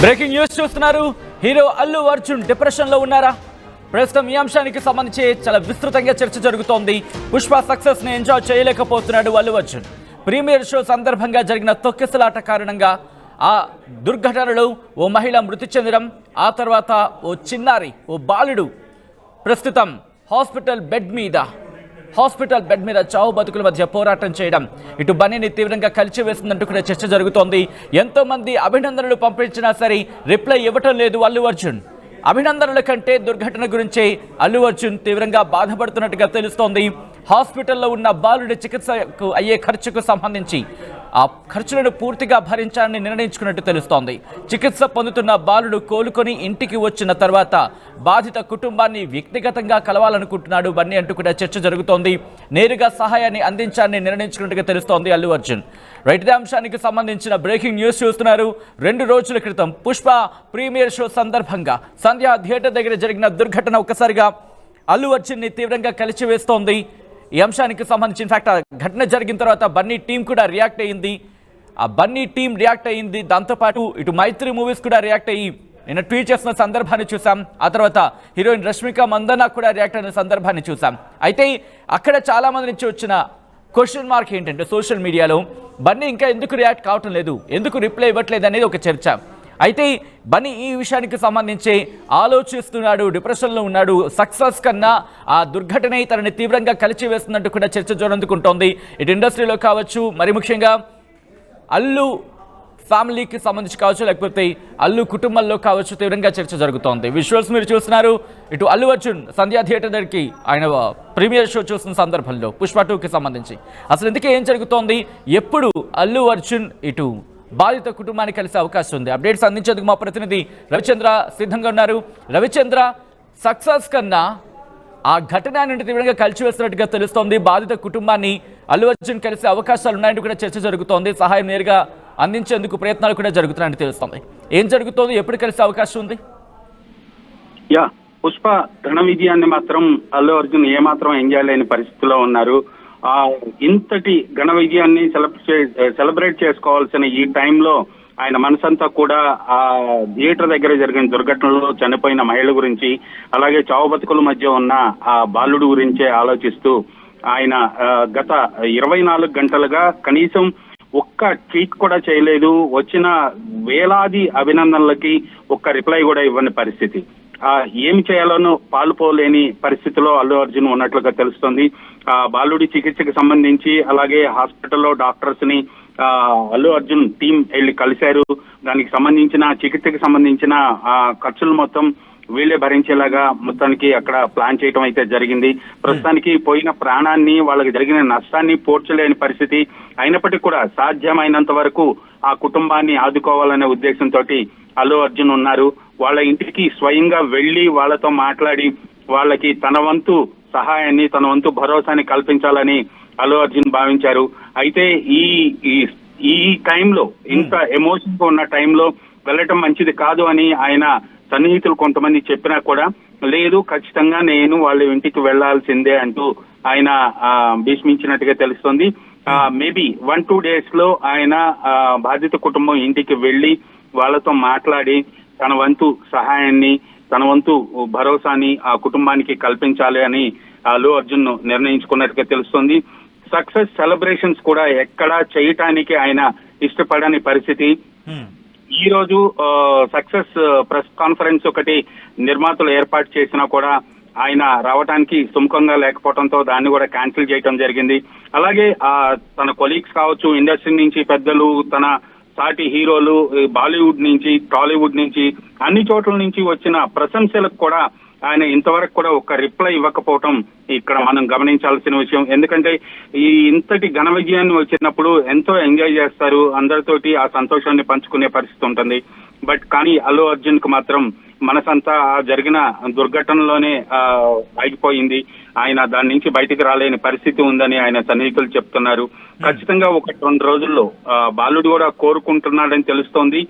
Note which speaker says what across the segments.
Speaker 1: Breaking news చూస్తున్నారు. Hero Allu Arjun depression లో ఉన్నారా? ప్రస్తుతం ఈ అంశానికి సంబంధించి చాలా విస్తృతంగా చర్చ జరుగుతోంది. పుష్ప సక్సెస్ ని ఎంజాయ్ చేయలేకపోతున్నాడు అల్లు అర్జున్. ప్రీమియర్ షో సందర్భంగా జరిగిన తొక్కిసలాట కారణంగా ఆ దుర్ఘటనలో ఓ మహిళ మృతి చెందడం, ఆ తర్వాత ఓ చిన్నారి, ఓ బాలుడు ప్రస్తుతం హాస్పిటల్ బెడ్ మీద చావు బతుకుల మధ్య పోరాటం చేయడం ఇటు బన్నీని తీవ్రంగా కలిచివేస్తుందంటూ కూడా చర్చ జరుగుతోంది. ఎంతో మంది అభినందనలు పంపించినా సరే రిప్లై ఇవ్వటం లేదు అల్లు అర్జున్. అభినందనల కంటే దుర్ఘటన గురించే అల్లు అర్జున్ తీవ్రంగా బాధపడుతున్నట్టుగా తెలుస్తోంది. హాస్పిటల్లో ఉన్న బాలుడి చికిత్సకు అయ్యే ఖర్చుకు సంబంధించి ఆ ఖర్చులను పూర్తిగా భరించాలని నిర్ణయించుకున్నట్టు తెలుస్తోంది. చికిత్స పొందుతున్న బాలుడు కోలుకొని ఇంటికి వచ్చిన తర్వాత బాధిత కుటుంబాన్ని వ్యక్తిగతంగా కలవాలనుకుంటున్నాడు బన్నీ అంటూ కూడా చర్చ జరుగుతోంది. నేరుగా సహాయాన్ని అందించాలని నిర్ణయించుకున్నట్టుగా తెలుస్తోంది అల్లు అర్జున్. రైట్, ఇదే అంశానికి సంబంధించిన బ్రేకింగ్ న్యూస్ చూస్తున్నారు. 2 రోజుల క్రితం పుష్ప ప్రీమియర్ షో సందర్భంగా సంధ్యా థియేటర్ దగ్గర జరిగిన దుర్ఘటన ఒక్కసారిగా అల్లు అర్జున్ని తీవ్రంగా కలిచివేస్తోంది. ఈ అంశానికి సంబంధించి ఇన్ఫాక్ట్ ఆ ఘటన జరిగిన తర్వాత బన్నీ టీం కూడా రియాక్ట్ అయ్యింది. దాంతోపాటు ఇటు మైత్రి మూవీస్ కూడా రియాక్ట్ అయ్యి నిన్న ట్వీట్ చేసిన సందర్భాన్ని చూసాం. ఆ తర్వాత హీరోయిన్ రష్మిక మందన్న కూడా రియాక్ట్ అయిన సందర్భాన్ని చూసాం. అయితే అక్కడ చాలా మంది నుంచి వచ్చిన క్వశ్చన్ మార్క్ ఏంటంటే, సోషల్ మీడియాలో బన్నీ ఇంకా ఎందుకు రియాక్ట్ కావటం లేదు, ఎందుకు రిప్లై ఇవ్వట్లేదు అనేది ఒక చర్చ. అయితే బన్నీ ఈ విషయానికి సంబంధించి ఆలోచిస్తున్నాడు, డిప్రెషన్లో ఉన్నాడు. సక్సెస్ కన్నా ఆ దుర్ఘటన తనని తీవ్రంగా కలిచివేస్తున్నట్టు కూడా చర్చ జోరందుకుంటోంది. ఇటు ఇండస్ట్రీలో కావచ్చు, మరి ముఖ్యంగా అల్లు ఫ్యామిలీకి సంబంధించి కావచ్చు, లేకపోతే అల్లు కుటుంబంలో కావచ్చు, తీవ్రంగా చర్చ జరుగుతోంది. విజువల్స్ మీరు చూస్తున్నారు. ఇటు అల్లు అర్జున్ సంధ్యా థియేటర్ దగ్గరికి ఆయన ప్రీమియర్ షో చూస్తున్న సందర్భంలో పుష్ప 2కి సంబంధించి అసలు ఎందుకే ఏం జరుగుతోంది, ఎప్పుడు అల్లు అర్జున్ ఇటు బాధిత కుటుంబాన్ని కలిసే అవకాశం ఉంది? అప్డేట్స్ అందించేందుకు మా ప్రతినిధి రవిచంద్ర సిద్ధంగా ఉన్నారు. రవిచంద్ర, సక్సెస్ కన్నా ఆ ఘటన నుండి తీవ్రంగా కలిసివేస్తున్నట్టుగా తెలుస్తోంది. బాధిత కుటుంబాన్ని అల్లు అర్జున్ కలిసే అవకాశాలు ఉన్నాయంటూ కూడా చర్చ జరుగుతోంది. సహాయం నేరుగా అందించేందుకు ప్రయత్నాలు కూడా జరుగుతున్నాయని తెలుస్తోంది. ఏం జరుగుతోంది, ఎప్పుడు కలిసే అవకాశం ఉంది?
Speaker 2: పుష్ప ఘన విజయాన్ని మాత్రం అల్లు అర్జున్ ఏమాత్రం ఎంజాయ్ లేని పరిస్థితిలో ఉన్నారు. ఇంతటి ఘన విజయాన్ని సెలబ్రేట్ చేసుకోవాల్సిన ఈ టైంలో ఆయన మనసంతా కూడా ఆ థియేటర్ దగ్గర జరిగిన దుర్ఘటనలో చనిపోయిన మహిళ గురించి, అలాగే చావు బతుకుల మధ్య ఉన్న ఆ బాలుడు గురించే ఆలోచిస్తూ ఆయన గత 24 గంటలుగా కనీసం ఒక్క ట్వీట్ కూడా చేయలేదు. వచ్చిన వేలాది అభినందనలకి ఒక్క రిప్లై కూడా ఇవ్వని పరిస్థితి. ఏమి చేయాలోనూ పాలుపోలేని పరిస్థితిలో అల్లు అర్జున్ ఉన్నట్లుగా తెలుస్తోంది. బాలుడి చికిత్సకు సంబంధించి అలాగే హాస్పిటల్లో డాక్టర్స్ ని అల్లు అర్జున్ టీం వెళ్ళి కలిశారు. దానికి సంబంధించిన చికిత్సకు సంబంధించిన ఖర్చులు మొత్తం వీళ్ళే భరించేలాగా మొత్తానికి అక్కడ ప్లాన్ చేయడం అయితే జరిగింది. ప్రస్తుతానికి పోయిన ప్రాణాన్ని, వాళ్ళకి జరిగిన నష్టాన్ని పోడ్చలేని పరిస్థితి అయినప్పటికీ కూడా సాధ్యమైనంత వరకు ఆ కుటుంబాన్ని ఆదుకోవాలనే ఉద్దేశంతో అల్లు అర్జున్ ఉన్నారు. వాళ్ళ ఇంటికి స్వయంగా వెళ్లి వాళ్ళతో మాట్లాడి వాళ్ళకి తన వంతు సహాయాన్ని, తన వంతు భరోసాని కల్పించాలని అల్లు అర్జున్ భావించారు. అయితే ఈ టైంలో, ఇంత ఎమోషన్ గా ఉన్న టైంలో వెళ్ళటం మంచిది కాదు అని ఆయన సన్నిహితులు కొంతమంది చెప్పినా కూడా లేదు, ఖచ్చితంగా నేను వాళ్ళ ఇంటికి వెళ్లాల్సిందే అంటూ ఆయన భీష్మించినట్టుగా తెలుస్తోంది. మేబీ 1-2 days లో ఆయన బాధిత కుటుంబం ఇంటికి వెళ్లి వాళ్ళతో మాట్లాడి తన వంతు సహాయాన్ని, తన వంతు భరోసాని ఆ కుటుంబానికి కల్పించాలి అని అల్లు అర్జున్ నిర్ణయించుకున్నట్టుగా తెలుస్తోంది. సక్సెస్ సెలబ్రేషన్స్ కూడా ఎక్కడా చేయటానికి ఆయన ఇష్టపడని పరిస్థితి. ఈ రోజు సక్సెస్ ప్రెస్ కాన్ఫరెన్స్ ఒకటి నిర్మాతలు ఏర్పాటు చేసినా కూడా ఆయన రావడానికి సుముఖంగా లేకపోవడంతో దాన్ని కూడా క్యాన్సిల్ చేయడం జరిగింది. అలాగే తన కొలీగ్స్ కావచ్చు, ఇండస్ట్రీ నుంచి పెద్దలు, తన సాటి హీరోలు, బాలీవుడ్ నుంచి, టాలీవుడ్ నుంచి, అన్ని చోట్ల నుంచి వచ్చిన ప్రశంసలకు కూడా ఆయన ఇంతవరకు కూడా ఒక రిప్లై ఇవ్వకపోవటం ఇక్కడ మనం గమనించాల్సిన విషయం. ఎందుకంటే ఈ ఇంతటి ఘన విజయాన్ని వచ్చినప్పుడు ఎంతో ఎంజాయ్ చేస్తారు, అందరితోటి ఆ సంతోషాన్ని పంచుకునే పరిస్థితి ఉంటుంది. బట్ కానీ అల్లు అర్జున్ కు మాత్రం మనసంతా జరిగిన దుర్ఘటనలోనే ఆగిపోయింది. ఆయన దాని నుంచి బయటికి రాలేని పరిస్థితి ఉందని ఆయన సన్నిహితులు చెప్తున్నారు. ఖచ్చితంగా 1-2 రోజుల్లో బాలుడు కూడా కోరుకుంటున్నాడని తెలుస్తోంది.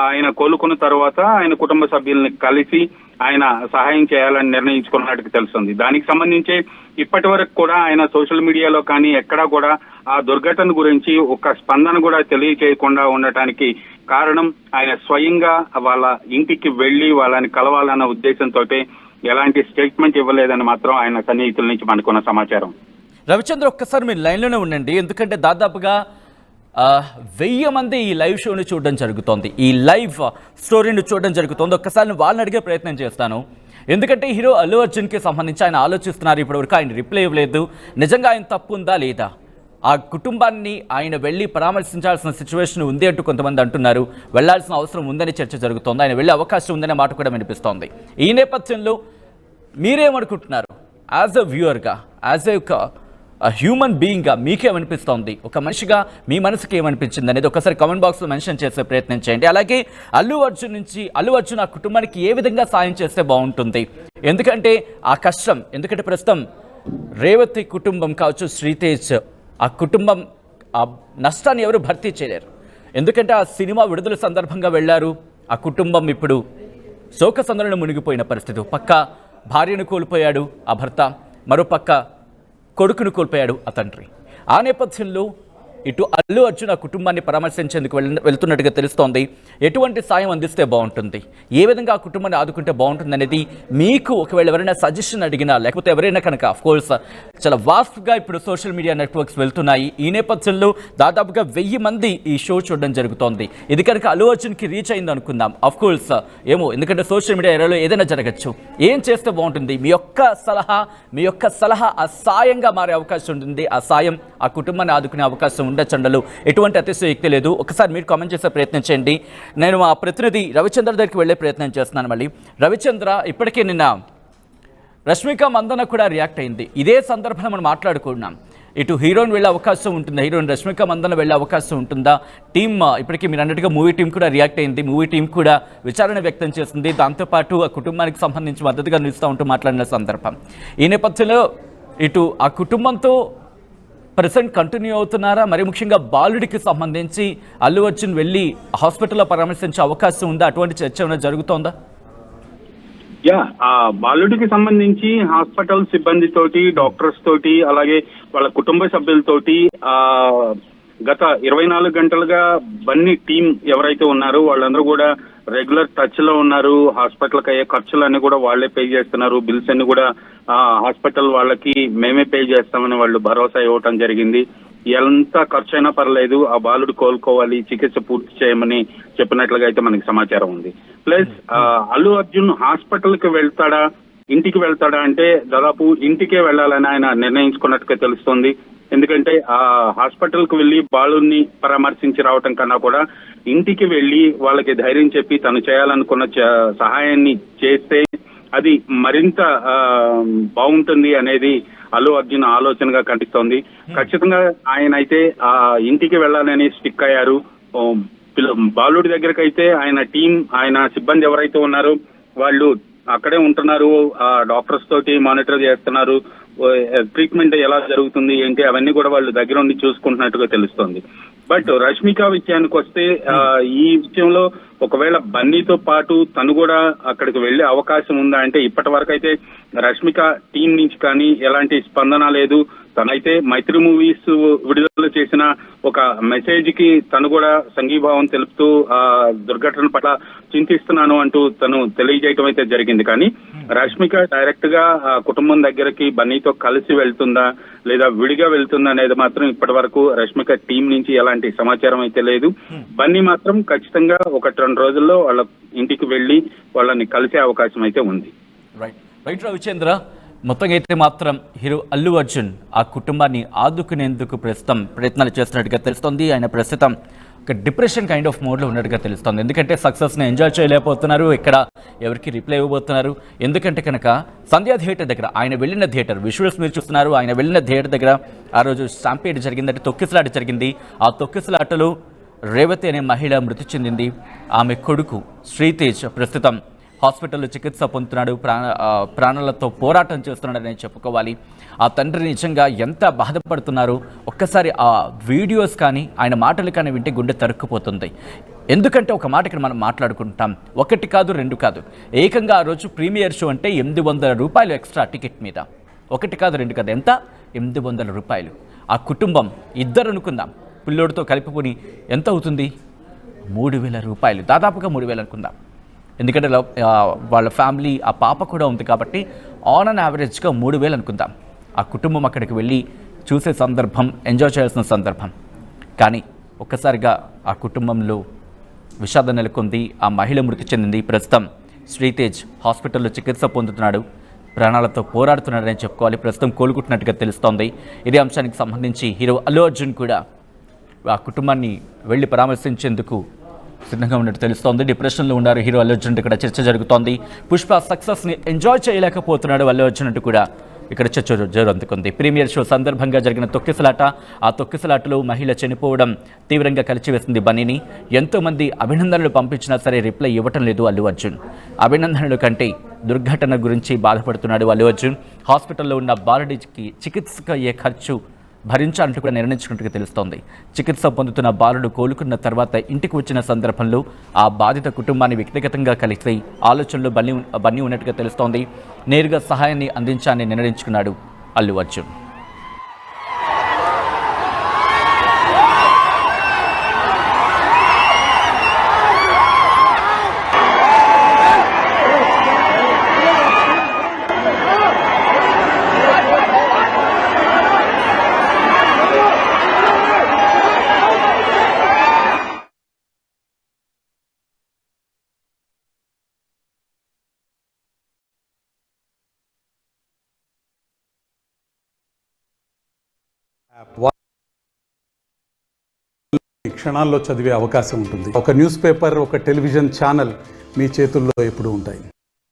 Speaker 2: ఆయన కోలుకున్న తర్వాత ఆయన కుటుంబ సభ్యుల్ని కలిసి ఆయన సహాయం చేయాలని నిర్ణయించుకున్నట్టుగా తెలుస్తుంది. దానికి సంబంధించి ఇప్పటి వరకు కూడా ఆయన సోషల్ మీడియాలో కానీ ఎక్కడా కూడా ఆ దుర్ఘటన గురించి ఒక స్పందన కూడా తెలియచేయకుండా ఉండటానికి కారణం ఆయన స్వయంగా వాళ్ళ ఇంటికి వెళ్లి వాళ్ళని కలవాలన్న ఉద్దేశంతో ఎలాంటి స్టేట్మెంట్ ఇవ్వలేదని మాత్రం ఆయన సన్నిహితుల నుంచి మనకున్న సమాచారం.
Speaker 1: రవిచంద్ర, ఒక్కసారి మీరు లైన్లోనే ఉండండి, ఎందుకంటే దాదాపుగా 1000 మంది ఈ లైవ్ షోని చూడడం జరుగుతోంది, ఈ లైవ్ స్టోరీని చూడడం జరుగుతోంది. ఒక్కసారి వాళ్ళని అడిగే ప్రయత్నం చేస్తాను, ఎందుకంటే హీరో అల్లు అర్జున్కి సంబంధించి ఆయన ఆలోచిస్తున్నారు. ఇప్పటివరకు ఆయన రిప్లై ఇవ్వలేదు. నిజంగా ఆయన తప్పు ఉందా లేదా, ఆ కుటుంబాన్ని ఆయన వెళ్ళి పరామర్శించాల్సిన సిచ్యువేషన్ ఉంది అంటూ కొంతమంది అంటున్నారు. వెళ్లాల్సిన అవసరం ఉందని చర్చ జరుగుతోంది, ఆయన వెళ్ళే అవకాశం ఉందనే మాట కూడా వినిపిస్తోంది. ఈ నేపథ్యంలో మీరేమనుకుంటున్నారు? యాజ్ అ వ్యూవర్గా, యాజ్ ఎ హ్యూమన్ బీయింగ్గా మీకేమనిపిస్తోంది? ఒక మనిషిగా మీ మనసుకి ఏమనిపించింది అనేది ఒకసారి కామెంట్ బాక్స్లో మెన్షన్ చేసే ప్రయత్నం చేయండి. అలాగే అల్లు అర్జున్ ఆ కుటుంబానికి ఏ విధంగా సాయం చేస్తే బాగుంటుంది? ఎందుకంటే ఆ కష్టం, ఎందుకంటే ప్రస్తుతం రేవతి కుటుంబం కావచ్చు, శ్రీతేజ్ ఆ కుటుంబం ఆ నష్టాన్ని ఎవరు భర్తీ చేయలేరు. ఎందుకంటే ఆ సినిమా విడుదల సందర్భంగా వెళ్ళారు, ఆ కుటుంబం ఇప్పుడు శోకసంద్రంలో మునిగిపోయిన పరిస్థితి. పక్క భార్యను కోల్పోయాడు ఆ భర్త, మరోపక్క కొడుకును కోల్పోయాడు ఆ తండ్రి. ఆ నేపథ్యంలో ఇటు అల్లు అర్జున్ ఆ కుటుంబాన్ని పరామర్శించేందుకు వెళ్తున్నట్టుగా తెలుస్తోంది. ఎటువంటి సాయం అందిస్తే బాగుంటుంది, ఏ విధంగా ఆ కుటుంబాన్ని ఆదుకుంటే బాగుంటుంది అనేది మీకు ఒకవేళ ఎవరైనా సజెషన్ అడిగినా, లేకపోతే ఎవరైనా కనుక అఫ్కోర్స్ చాలా వాస్ట్గా ఇప్పుడు సోషల్ మీడియా నెట్వర్క్స్ వెళ్తున్నాయి. ఈ నేపథ్యంలో దాదాపుగా 1000 మంది ఈ షో చూడడం జరుగుతోంది. ఇది కనుక అల్లు అర్జున్కి రీచ్ అయింది అనుకుందాం, అఫ్కోర్స్ ఏమో, ఎందుకంటే సోషల్ మీడియా ఎరాలో ఏదైనా జరగచ్చు. ఏం చేస్తే బాగుంటుంది? మీ యొక్క సలహా ఆ సాయంగా మారే అవకాశం ఉంటుంది. ఆ సాయం ఆ కుటుంబాన్ని ఆదుకునే అవకాశం ఉండొచ్చండలో ఎటువంటి అతిశయోక్తి లేదు. ఒకసారి మీరు కామెంట్ చేసే ప్రయత్నం చేయండి. నేను మా ప్రతినిధి రవిచంద్ర దగ్గరికి వెళ్ళే ప్రయత్నం చేస్తున్నాను. మళ్ళీ రవిచంద్ర, ఇప్పటికే నిన్న రష్మిక మందన కూడా రియాక్ట్ అయింది. ఇదే సందర్భంలో మనం మాట్లాడుకున్నాం, ఇటు హీరోయిన్ వెళ్ళే అవకాశం ఉంటుందా, హీరోయిన్ రష్మిక మందన వెళ్ళే అవకాశం ఉంటుందా? టీమ్ ఇప్పటికీ మీరు అన్నట్టుగా మూవీ టీం కూడా రియాక్ట్ అయింది, మూవీ టీం కూడా విచారణ వ్యక్తం చేస్తుంది. దాంతోపాటు ఆ కుటుంబానికి సంబంధించి మద్దతుగా నిలుస్తూ ఉంటూ మాట్లాడిన సందర్భం. ఈ నేపథ్యంలో ఇటు ఆ కుటుంబంతో ప్రెసెంట్ కంటిన్యూ అవుతున్నారా? మరి ముఖ్యంగా బాలుడికి సంబంధించి అల్లు అర్జున్ వెళ్ళి హాస్పిటల్లో పరామర్శించే అవకాశం ఉందా? అటువంటి చర్చ ఏమైనా జరుగుతోందా?
Speaker 2: ఆ బాలుడికి సంబంధించి హాస్పిటల్ సిబ్బందితోటి, డాక్టర్స్ తోటి, అలాగే వాళ్ళ కుటుంబ సభ్యులతోటి గత 24 గంటలుగా బన్నీ టీం ఎవరైతే ఉన్నారో వాళ్ళందరూ కూడా రెగ్యులర్ టచ్ లో ఉన్నారు. హాస్పిటల్కి అయ్యే ఖర్చులన్నీ కూడా వాళ్లే పే చేస్తున్నారు. బిల్స్ అన్ని కూడా హాస్పిటల్ వాళ్ళకి మేమే పే చేస్తామని వాళ్ళు భరోసా ఇవ్వటం జరిగింది. ఎంత ఖర్చు అయినా పర్లేదు, ఆ బాలుడు కోలుకోవాలి, చికిత్స పూర్తి చేయమని చెప్పినట్లుగా అయితే మనకి సమాచారం ఉంది. ప్లస్ అల్లు అర్జున్ హాస్పిటల్ కి వెళ్తాడా, ఇంటికి వెళ్తాడా అంటే దాదాపు ఇంటికే వెళ్లాలని ఆయన నిర్ణయించుకున్నట్టుగా తెలుస్తోంది. ఎందుకంటే ఆ హాస్పిటల్ కు వెళ్లి బాలుని పరామర్శించి రావటం కన్నా కూడా ఇంటికి వెళ్లి వాళ్ళకి ధైర్యం చెప్పి తను చేయాలనుకున్న సహాయాన్ని చేస్తే అది మరింత బాగుంటుంది అనేది అల్లు అర్జున్ ఆలోచనగా కనిపిస్తోంది. ఖచ్చితంగా ఆయన అయితే ఆ ఇంటికి వెళ్లాలని స్టిక్ అయ్యారు. బాలుడి దగ్గరకు అయితే ఆయన టీం, ఆయన సిబ్బంది ఎవరైతే ఉన్నారో వాళ్ళు అక్కడే ఉంటున్నారు. డాక్టర్స్ తోటి మానిటర్ చేస్తున్నారు. ట్రీట్మెంట్ ఎలా జరుగుతుంది ఏంటి అవన్నీ కూడా వాళ్ళు దగ్గర ఉండి చూసుకుంటున్నట్టుగా తెలుస్తోంది. బట్ రష్మిక విషయానికి వస్తే ఈ విషయంలో ఒకవేళ బన్నీతో పాటు తను కూడా అక్కడికి వెళ్లే అవకాశం ఉందా అంటే ఇప్పటి వరకు అయితే రష్మిక టీం నుంచి కానీ ఎలాంటి స్పందన లేదు. తనైతే మైత్రి మూవీస్ విడుదల చేసిన ఒక మెసేజ్ కి తను కూడా సంఘీభావం తెలుపుతూ ఆ దుర్ఘటన పట్ల చింతిస్తున్నాను అంటూ తను తెలియజేయటం అయితే జరిగింది. కానీ రష్మిక డైరెక్ట్ గా ఆ కుటుంబం దగ్గరికి బన్నీతో కలిసి వెళ్తుందా లేదా విడిగా వెళ్తుందా అనేది మాత్రం ఇప్పటి వరకు రష్మిక టీం నుంచి ఎలాంటి సమాచారం అయితే లేదు. బన్నీ మాత్రం ఖచ్చితంగా 1-2 రోజుల్లో వాళ్ళ ఇంటికి వెళ్లి వాళ్ళని కలిసే అవకాశం అయితే ఉంది.
Speaker 1: రైట్ రవిచంద్ర, మొత్తంగా అయితే మాత్రం హీరో అల్లు అర్జున్ ఆ కుటుంబాన్ని ఆదుకునేందుకు ప్రస్తుతం ప్రయత్నాలు చేస్తున్నట్టుగా తెలుస్తోంది. ఆయన ప్రస్తుతం ఒక డిప్రెషన్ కైండ్ ఆఫ్ మోడ్లో ఉన్నట్టుగా తెలుస్తోంది. ఎందుకంటే సక్సెస్ని ఎంజాయ్ చేయలేకపోతున్నారు, ఇక్కడ ఎవరికి రిప్లై ఇవ్వబోతున్నారు. ఎందుకంటే కనుక సంధ్యా థియేటర్ దగ్గర ఆయన వెళ్ళిన థియేటర్ విజువల్స్ మీరు చూస్తున్నారు. ఆయన వెళ్ళిన థియేటర్ దగ్గర ఆ రోజు స్టాంపేడ్ జరిగిందంటే తొక్కిసలాట జరిగింది. ఆ తొక్కిసలాటలో రేవతి అనే మహిళ మృతి చెందింది. ఆమె కొడుకు శ్రీతేజ్ ప్రస్తుతం హాస్పిటల్లో చికిత్స పొందుతున్నాడు, ప్రాణాలతో పోరాటం చేస్తున్నాడని చెప్పుకోవాలి. ఆ తండ్రి నిజంగా ఎంత బాధపడుతున్నారు ఒక్కసారి ఆ వీడియోస్ కానీ ఆయన మాటలు కానీ వింటే గుండె తరుక్కుపోతుంది. ఎందుకంటే ఒక మాట ఇక్కడ మనం మాట్లాడుకుంటాం, 1 కాదు 2 కాదు, ఏకంగా ఆ రోజు ప్రీమియర్ షో అంటే 800 రూపాయలు ఎక్స్ట్రా టికెట్ మీద. 1 కాదు 2 కాదు, ఎంత? 800 రూపాయలు. ఆ కుటుంబం ఇద్దరు అనుకుందాం, పిల్లోడితో కలిపిపోని ఎంత అవుతుంది? 3,000 రూపాయలు, దాదాపుగా 3,000 అనుకుందాం. ఎందుకంటే వాళ్ళ ఫ్యామిలీ, ఆ పాప కూడా ఉంది కాబట్టి ఆన్ అన్ యావరేజ్గా 3,000 అనుకుందాం. ఆ కుటుంబం అక్కడికి వెళ్ళి చూసే సందర్భం, ఎంజాయ్ చేయాల్సిన సందర్భం. కానీ ఒక్కసారిగా ఆ కుటుంబంలో విషాదం నెలకొంది. ఆ మహిళ మృతి చెందింది. ప్రస్తుతం శ్రీతేజ్ హాస్పిటల్లో చికిత్స పొందుతున్నాడు, ప్రాణాలతో పోరాడుతున్నాడని చెప్పుకోవాలి. ప్రస్తుతం కోలుకుంటున్నట్టుగా తెలుస్తోంది. ఇదే అంశానికి సంబంధించి హీరో అల్లు అర్జున్ కూడా ఆ కుటుంబాన్ని వెళ్ళి పరామర్శించేందుకు సిద్ధంగా ఉన్నట్టు తెలుస్తోంది. డిప్రెషన్లో ఉన్నారు హీరో అల్లు అర్జున్. ఇక్కడ చర్చ జరుగుతోంది. పుష్ప సక్సెస్ని ఎంజాయ్ చేయలేకపోతున్నాడు అల్లు అర్జున్ అంటూ కూడా ఇక్కడ చర్చ జరుగుతుంది. ప్రీమియర్ షో సందర్భంగా జరిగిన తొక్కిసలాట, ఆ తొక్కిసలాటలో మహిళ చనిపోవడం తీవ్రంగా కలిచివేసింది బన్నీని. ఎంతోమంది అభినందనలు పంపించినా సరే రిప్లై ఇవ్వటం లేదు అల్లు అర్జున్. అభినందనల కంటే దుర్ఘటన గురించి బాధపడుతున్నాడు అల్లు అర్జున్. హాస్పిటల్లో ఉన్న బాలుడికి చికిత్సకు అయ్యే ఖర్చు భరించాలంటూ కూడా నిర్ణయించుకున్నట్టుగా తెలుస్తోంది. చికిత్స పొందుతున్న బాలుడు కోలుకున్న తర్వాత ఇంటికి వచ్చిన సందర్భంలో ఆ బాధిత కుటుంబాన్ని వ్యక్తిగతంగా కలిసి ఆలోచనలో బన్నీ ఉన్నట్టుగా తెలుస్తోంది. నేరుగా సహాయాన్ని అందించాలని నిర్ణయించుకున్నాడు అల్లు అర్జున్.
Speaker 3: క్షణాల్లో చదివే అవకాశం ఉంటుంది. ఒక న్యూస్ పేపర్, ఒక టెలివిజన్ ఛానల్ మీ చేతుల్లో ఎప్పుడూ ఉంటాయి.